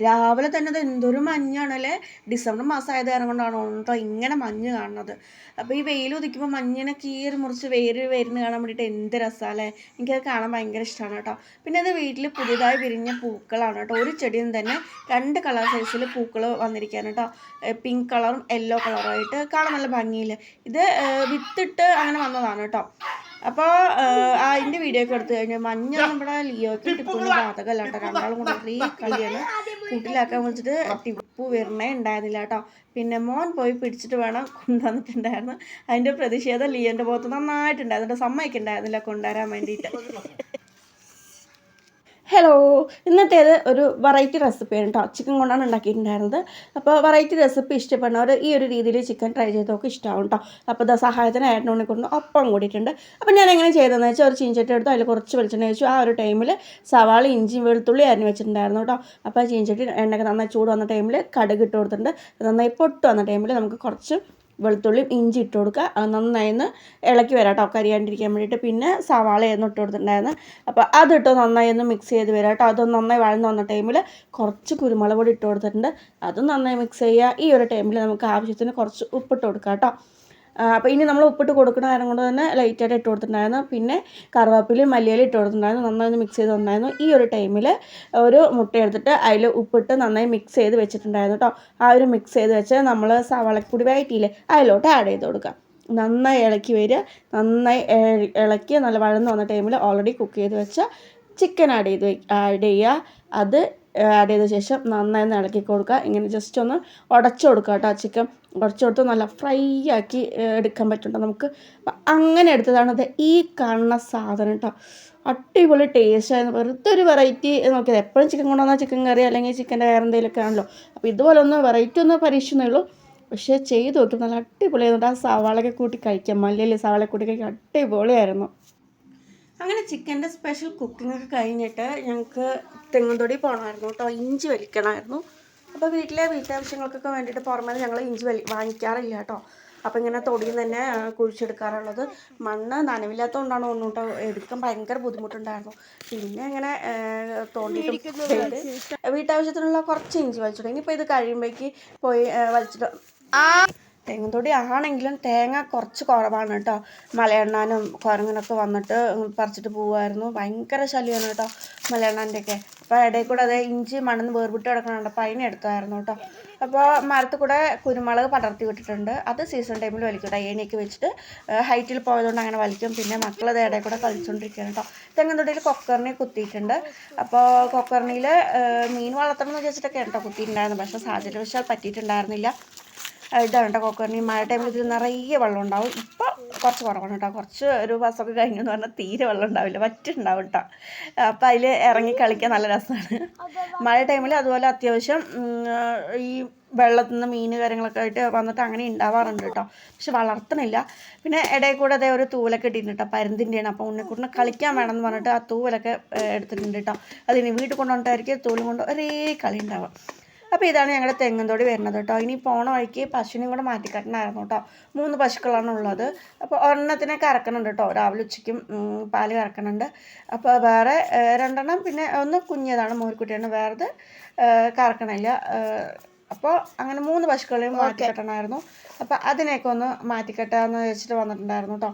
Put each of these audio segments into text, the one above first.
രാവിലെ തന്നെ അത് എന്തൊരു മഞ്ഞാണല്ലേ. ഡിസംബർ മാസം ആയത് കാരണം കൊണ്ടാണോ കേട്ടോ ഇങ്ങനെ മഞ്ഞ് കാണുന്നത്. അപ്പോൾ ഈ വെയിൽ ഉദിക്കുമ്പോൾ മഞ്ഞിനെ കീറി മുറിച്ച് വരുന്ന കാണാൻ വേണ്ടിയിട്ട് എന്ത് രസമല്ലേ. എനിക്കത് കാണാൻ ഭയങ്കര ഇഷ്ടമാണ് കേട്ടോ. പിന്നെ അത് വീട്ടിൽ പുതിയതായി വിരിഞ്ഞ പൂക്കളാണ് കേട്ടോ. ഒരു ചെടിയിൽ തന്നെ 2 കളർ സൈസിൽ പൂക്കൾ വന്നിരിക്കുകയാണ് കേട്ടോ. പിങ്ക് കളറും യെല്ലോ കളറുമായിട്ട് കാണാൻ നല്ല ഭംഗിയിൽ. ഇത് വിത്തിട്ട് അങ്ങനെ വന്നതാണ് കേട്ടോ. അപ്പോൾ അതിൻ്റെ വീഡിയോ ഒക്കെ എടുത്തു കഴിഞ്ഞാൽ മഞ്ഞ നമ്മുടെ ലിയോയ്ക്ക് ടിപ്പുവിന് ബാധകമല്ല കേട്ടോ. രണ്ടാളും കൂടെ ഒരേ കളിയാണ്. കൂട്ടിലാക്കാൻ വിളിച്ചിട്ട് ടിപ്പു വരണേ ഉണ്ടായിരുന്നില്ല കേട്ടോ. പിന്നെ മോൻ പോയി പിടിച്ചിട്ട് വേണം കൊണ്ടുവന്നിട്ടുണ്ടായിരുന്നു. അതിൻ്റെ പ്രതിഷേധം ലിയോൻ്റെ മുഖത്ത് നന്നായിട്ടുണ്ടായിരുന്നു. സമ്മതിക്കുണ്ടായിരുന്നില്ല കൊണ്ടുവരാൻ വേണ്ടിയിട്ട്. ഹലോ, ഇന്നത്തേത് ഒരു വെറൈറ്റി റെസിപ്പിയാണ് കേട്ടോ. ചിക്കൻ കൊണ്ടാണ് ഉണ്ടാക്കിയിട്ടുണ്ടായിരുന്നത്. അപ്പോൾ വെറൈറ്റി റെസിപ്പി ഇഷ്ടപ്പെടുന്നവർ ഈ ഒരു രീതിയിൽ ചിക്കൻ ട്രൈ ചെയ്തൊക്കെ ഇഷ്ടമാവും കേട്ടോ. അപ്പോൾ ഇത് സഹായത്തിന് ഏട്ടനുണ്ണി കൊണ്ട് ഒപ്പം കൂടിയിട്ടുണ്ട്. അപ്പോൾ ഞാൻ എങ്ങനെ ചെയ്തതെന്ന് വെച്ചാൽ ഒരു ചീഞ്ചട്ടി എടുത്തു, അതിൽ കുറച്ച് വെളിച്ചെണ്ണ വെച്ചു. ആ ഒരു ടൈമിൽ സവാള, ഇഞ്ചിയും വെളുത്തുള്ളി അരിഞ്ഞ് വെച്ചിട്ടുണ്ടായിരുന്നു കേട്ടോ. അപ്പോൾ ആ ചീഞ്ചട്ടി എണ്ണയൊക്കെ നന്നായി ചൂട് വന്ന ടൈമിൽ കടുക് ഇട്ട് കൊടുത്തിട്ടുണ്ട്. നന്നായി പൊട്ട് വന്ന ടൈമിൽ നമുക്ക് കുറച്ച് വെളുത്തുള്ളിയും ഇഞ്ചി ഇട്ട് കൊടുക്കുക. അത് നന്നായി ഇളക്കി വരാം കേട്ടോ, കരിയാണ്ടിരിക്കാൻ വേണ്ടിയിട്ട്. പിന്നെ സവാളയൊന്നും ഇട്ട് കൊടുത്തിട്ടുണ്ടായിരുന്നു. അപ്പോൾ അതിട്ട് നന്നായി മിക്സ് ചെയ്ത് വരാം കേട്ടോ. അതൊന്ന് നന്നായി വഴന്ന് വന്ന ടൈമിൽ കുറച്ച് കുരുമുളക് പൊടി ഇട്ട് കൊടുത്തിട്ടുണ്ട്. അതും നന്നായി മിക്സ് ചെയ്യുക. ഈ ഒരു ടൈമിൽ നമുക്ക് ആവശ്യത്തിന് കുറച്ച് ഉപ്പിട്ട് കൊടുക്കാം കേട്ടോ. അപ്പോൾ ഇനി നമ്മൾ ഉപ്പിട്ട് കൊടുക്കുന്ന കാരണം കൊണ്ട് തന്നെ ലൈറ്റായിട്ട് ഇട്ട് കൊടുത്തിട്ടുണ്ടായിരുന്നു. പിന്നെ കറിവേപ്പിലയും മല്ലിയിലും ഇട്ട് കൊടുത്തിട്ടുണ്ടായിരുന്നു. നന്നായി മിക്സ് ചെയ്ത് തന്നായിരുന്നു. ഈ ഒരു ടൈമിൽ ഒരു മുട്ട എടുത്തിട്ട് അതിൽ ഉപ്പിട്ട് നന്നായി മിക്സ് ചെയ്ത് വെച്ചിട്ടുണ്ടായിരുന്നു കേട്ടോ. ആ ഒരു മിക്സ് ചെയ്ത് വെച്ച് നമ്മൾ സവാളപ്പൊടി വഴറ്റിയില്ലേ അതിലോട്ട് ആഡ് ചെയ്ത് കൊടുക്കാം. നന്നായി ഇളക്കി വരിക. നന്നായി ഇളക്കി നല്ല വഴന്ന് വന്ന ടൈമിൽ ഓൾറെഡി കുക്ക് ചെയ്ത് വെച്ച ചിക്കൻ ആഡ് ചെയ്യുക. അത് ആഡ് ചെയ്ത ശേഷം നന്നായി ഇളക്കി കൊടുക്കുക. ഇങ്ങനെ ജസ്റ്റ് ഒന്ന് ഉടച്ചു കൊടുക്കുക കേട്ടോ. ചിക്കൻ ഉടച്ചു കൊടുത്ത് നല്ല ഫ്രൈ ആക്കി എടുക്കാൻ പറ്റുന്നുണ്ടോ നമുക്ക്. അങ്ങനെ എടുത്തതാണ് ഇത് ഈ കാണുന്ന സാധനം കേട്ടോ. അടിപൊളി ടേസ്റ്റായിരുന്നു. വെറുതെ ഒരു വെറൈറ്റി നോക്കിയത്. എപ്പോഴും ചിക്കൻ കൊണ്ടുവന്നാൽ ചിക്കൻ കറി അല്ലെങ്കിൽ ചിക്കൻ്റെ വേറെ എന്തെങ്കിലുമൊക്കെ ആണല്ലോ. അപ്പോൾ ഇതുപോലെ ഒന്ന് വെറൈറ്റി ഒന്ന് പരീക്ഷിക്കുന്നേ ഉള്ളൂ. പക്ഷേ ചെയ്ത് നോക്കി നല്ല അടിപൊളിയായിരുന്നു. ആ സവാളയൊക്കെ കൂട്ടി കഴിക്കാം, മല്ലിയിലെ സവാള കൂട്ടി കഴിക്കാൻ അടിപൊളിയായിരുന്നു. അങ്ങനെ ചിക്കൻ്റെ സ്പെഷ്യൽ കുക്കിംഗ് ഒക്കെ കഴിഞ്ഞിട്ട് ഞങ്ങൾക്ക് തെങ്ങുംതൊടി പോകണമായിരുന്നു കേട്ടോ. ഇഞ്ചി വലിക്കണമായിരുന്നു. അപ്പോൾ വീട്ടാവശ്യങ്ങൾക്കൊക്കെ വേണ്ടിയിട്ട് പുറമേ ഞങ്ങൾ ഇഞ്ചി വാങ്ങിക്കാറില്ല കേട്ടോ. അപ്പോൾ ഇങ്ങനെ തൊടിയിൽ തന്നെ കുഴിച്ചെടുക്കാറുള്ളത്. മണ്ണ് നനവില്ലാത്തതുകൊണ്ടാണ് തോന്നുന്നു കേട്ടോ. എടുക്കാൻ ഭയങ്കര ബുദ്ധിമുട്ടുണ്ടായിരുന്നു. പിന്നെ ഇങ്ങനെ തോണ്ടിയിട്ട് വീട്ടാവശ്യത്തിനുള്ള കുറച്ച് ഇഞ്ചി വലിച്ചിട്ടു. ഇനിയിപ്പോൾ ഇത് കഴിയുമ്പോഴേക്ക് പോയി വലിച്ചിട്ട് തെങ്ങുംതൊടി ആണെങ്കിലും തേങ്ങ കുറച്ച് കുറവാണ് കേട്ടോ. മലയെണ്ണാനും കുരങ്ങനൊക്കെ വന്നിട്ട് പറിച്ചിട്ട് പോവുമായിരുന്നു. ഭയങ്കര ശല്യമാണ് കേട്ടോ മലയെണ്ണാൻ്റെയൊക്കെ. അപ്പോൾ ഇടയിൽ കൂടെ അതേ ഇഞ്ചി മണ്ണിന്ന് വേർവിട്ട് കിടക്കണുണ്ട്. അപ്പോൾ അതിനെ എടുത്തായിരുന്നു കേട്ടോ. അപ്പോൾ മരത്തിൽ കൂടെ കുരുമുളക് പടർത്തി വിട്ടിട്ടുണ്ട്. അത് സീസൺ ടൈമിൽ വലിക്കും കേട്ടോ. ഏണിയൊക്കെ വെച്ചിട്ട് ഹൈറ്റിൽ പോയതുകൊണ്ട് അങ്ങനെ വലിക്കും. പിന്നെ മക്കളത് ഇടയിൽ കൂടെ കളിച്ചുകൊണ്ടിരിക്കുകയാണ് കേട്ടോ. തെങ്ങുംതൊടിയിൽ കൊക്കറിനെ കുത്തിയിട്ടുണ്ട്. അപ്പോൾ കൊക്കറിനിൽ മീൻ വളർത്തണം എന്ന് വെച്ചിട്ടൊക്കെ കേട്ടോ കുത്തിയിട്ടുണ്ടായിരുന്നു. പക്ഷേ സാഹചര്യവശാൽ പറ്റിയിട്ടുണ്ടായിരുന്നില്ല. ഇതാണ് കേട്ടോ കൊക്കറിന്. മഴ ടൈമിൽ ഇതിൽ നിറയെ വെള്ളം ഉണ്ടാവും. ഇപ്പോൾ കുറച്ച് കുറവാണ് കേട്ടോ. കുറച്ച് ഒരു ബസ്സൊക്കെ കഴിഞ്ഞു എന്ന് പറഞ്ഞാൽ തീരെ വെള്ളം ഉണ്ടാവില്ല, വറ്റുണ്ടാവും കേട്ടോ. അപ്പോൾ അതിൽ ഇറങ്ങി കളിക്കാൻ നല്ല രസമാണ്. മഴ ടൈമിൽ അതുപോലെ അത്യാവശ്യം ഈ വെള്ളത്തിൽ നിന്ന് മീൻ കാര്യങ്ങളൊക്കെ ആയിട്ട് വന്നിട്ട് അങ്ങനെ ഉണ്ടാവാറുണ്ട് കേട്ടോ. പക്ഷെ വളർത്തണില്ല. പിന്നെ ഇടയിൽ കൂടെ അതേ ഒരു തൂവലൊക്കെ ഇട്ടിട്ടുണ്ട് കേട്ടോ. പരുന്തിൻ്റെയാണ്. അപ്പോൾ ഉണ്ണിക്കുട്ടിനെ കളിക്കാൻ വേണമെന്ന് പറഞ്ഞിട്ട് ആ തൂവലൊക്കെ എടുത്തിട്ടുണ്ട് കേട്ടോ. അതിന് വീട്ടിൽ കൊണ്ടുവന്നിട്ടായിരിക്കും തൂലും കൊണ്ട് ഒരേ കളി ഉണ്ടാവുക. അപ്പോൾ ഇതാണ് ഞങ്ങളുടെ തെങ്ങുംതൊടി വരുന്നത് കേട്ടോ. ഇനി പോണ വഴിക്ക് പശുവിനെയും കൂടെ മാറ്റിക്കെട്ടണമായിരുന്നു കേട്ടോ. 3 പശുക്കളാണ് ഉള്ളത്. അപ്പോൾ ഒരെണ്ണത്തിനെ കറക്കണുണ്ട് കേട്ടോ. രാവിലെ ഉച്ചയ്ക്കും പാല് കറക്കണുണ്ട്. അപ്പോൾ വേറെ 2 എണ്ണം, പിന്നെ ഒന്ന് കുഞ്ഞതാണ് മോരിക്കുട്ടിയാണ്, വേറത് കറക്കണില്ല. അപ്പോൾ അങ്ങനെ 3 പശുക്കളെയും മാറ്റിക്കെട്ടണമായിരുന്നു. അപ്പോൾ അതിനെയൊക്കെ ഒന്ന് മാറ്റിക്കെട്ടാമെന്ന് വെച്ചിട്ട് വന്നിട്ടുണ്ടായിരുന്നു കേട്ടോ.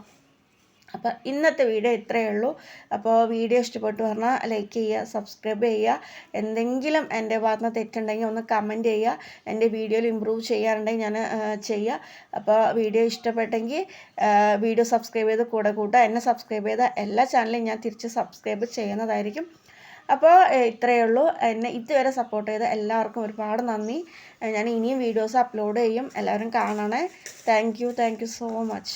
അപ്പോൾ ഇന്നത്തെ വീഡിയോ ഇത്രയേ ഉള്ളൂ. അപ്പോൾ വീഡിയോ ഇഷ്ടപ്പെട്ടു പറഞ്ഞാൽ ലൈക്ക് ചെയ്യുക, സബ്സ്ക്രൈബ് ചെയ്യുക. എന്തെങ്കിലും എൻ്റെ ഭാഗത്ത് നിന്ന് തെറ്റുണ്ടെങ്കിൽ ഒന്ന് കമൻറ്റ് ചെയ്യുക. എൻ്റെ വീഡിയോയിൽ ഇമ്പ്രൂവ് ചെയ്യാറുണ്ടെങ്കിൽ ഞാൻ ചെയ്യുക. അപ്പോൾ വീഡിയോ ഇഷ്ടപ്പെട്ടെങ്കിൽ വീഡിയോ സബ്സ്ക്രൈബ് ചെയ്ത് കൂടെ കൂട്ടുക. എന്നെ സബ്സ്ക്രൈബ് ചെയ്ത എല്ലാ ചാനലും ഞാൻ തിരിച്ച് സബ്സ്ക്രൈബ് ചെയ്യുന്നതായിരിക്കും. അപ്പോൾ ഇത്രയേ ഉള്ളൂ. എന്നെ ഇതുവരെ സപ്പോർട്ട് ചെയ്ത എല്ലാവർക്കും ഒരുപാട് നന്ദി. ഞാൻ ഇനിയും വീഡിയോസ് അപ്ലോഡ് ചെയ്യും. എല്ലാവരും കാണണേ. Thank you so much.